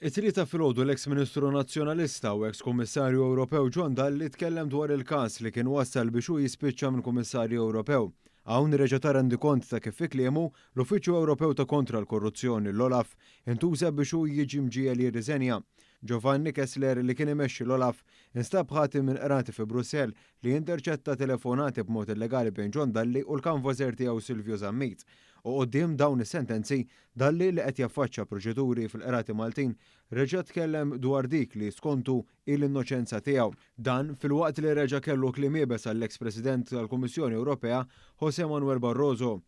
It-tlieta filgħodu l-eks Ministru Nazzjonalista u eks Kummissarju Ewropew John Dalli tkellem dwar il-każ li kien wassal biex hu jispiċċa minn Kummissarju Ewropew. Hawn reġa' ta' rendikont ta' kif ikliemu l-Uffiċċju Ewropew ta' kontra l-Korruzzjoni l-Olaf intuża biex hu jiġi mġiegħel jirriżenja. Giovanni Kessler li kien imexxi l-Olaf instab ħatim minn qrati fi Brussell li interċetta telefonati b'mod illegali bejn John Dalli u l-kanvażer tiegħu Silvio Zammit. U quddiem dawn is-sentenzi Dalli li qed jaffaċċja proċeduri fil-qrati Maltin reġa' tkellem dwar dik li skontu l-innoċenza tiegħu. Dan filwaqt li reġa' kellu kliem iebes għall-eks President tal-Kummissjoni Ewropea José Manuel Barroso.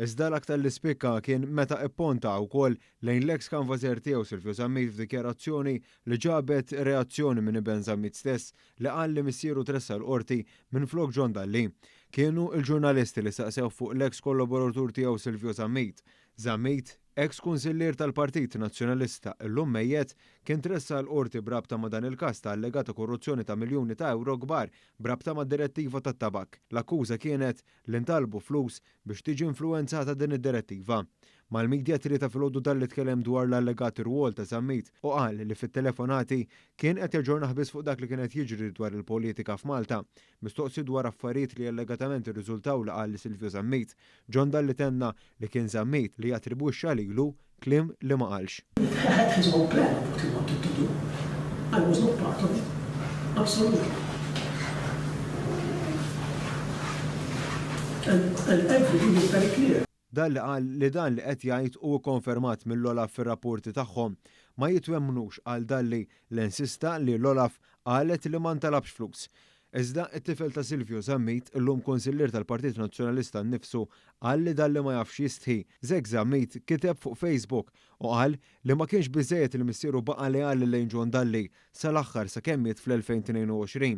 Iżda l-aktar li spikka kien meta ipponta wkoll lejn l-eks kanvażer tiegħu Silvio Zammit f'dikjarazzjoni li ġabet reazzjoni minn ibn Zammit stess li qal li missieru tressa l-qorti minn flok John Dalli. Kienu l-ġurnalisti li saqsew fuq l-eks kollaboratur tiegħu Silvio Zammit. Zammit, eks kunsillier tal-Partit Nazzjonalista llum mejjed, kien tressa l-qorti brabta ma' dan il-każ ta' allegata korruzzjoni ta' miljuni ta' euro kbar brabta ma' direttiva tat-tabak. L-akkuża kienet li ntalbu flus biex tiġi influenzata din id-direttiva. Mal-midja tlieta filgħodu Dalli tkellem dwar l-allegati rwol ta' Zammit u qal li fit-telefonati kien qed jaġġorna ħbiss fuq dak li kienet jiġri dwar il-politika f'Malta. Mistoqsi dwar affarijiet li allegatament irriżultaw li qal li Silvio Zammit. John Dalli tenna li kien Zammit li jattribwixxa lilu kliem li ma qalx. Had his own plan of what he wanted to do. I was not part of it. Absolutely. And everything is very clear. Dalli qal li dan li qed jgħid huwa konfermat mill-Olaf fir-rapporti tagħhom ma jitwemmnux għal Dalli l-insista li l-Olaf qalet li ma ntalabx flus. Iżda t-tifel ta' Silvio Zammit illum konsillier tal-Partit Nazzjonalista nnifsu qal li Dalli ma jafx jistħi. Żek Zammit kiteb fuq Facebook u qal li ma kienx biżejjed il-missieru baqa' li qal lejn John Dalli sal-aħħar sakemm miet fl-2022.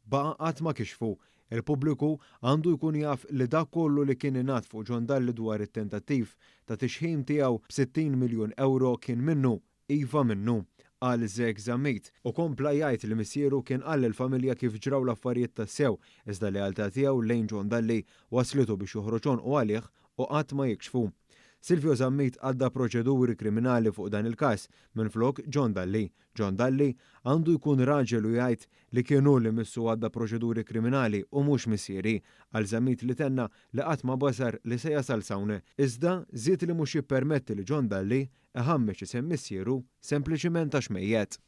Baqa' qatt ma kixfu. Il-pubbliku għandu jkun jaf li dak kollu li kien ingħad fuq John Dalli dwar it-tentattiv ta' tixħim tiegħu b'60 miljun euro kien minnu, iva minnu, qal Żek Zammit u kompla jgħid li missieru kien qal lill-familja kif ġraw l-affarijiet tas-sew iżda lealtà tiegħu lejn John Dalli waslitu biex joħroġ u għalih u qatt ma jikxfu. Silvio Zammit għadda proċeduri kriminali fuq dan il-każ minflok John Dalli. John Dalli għandu jkun raġel u jgħid li kienu li missu għadda proċeduri kriminali u mhux missieri għal Zammit li tenna li qatt ma basar li se jasal sawne. Iżda żied li mhux jippermetti li John Dalli iħammex isem missieru sempliċiment għax mejjed.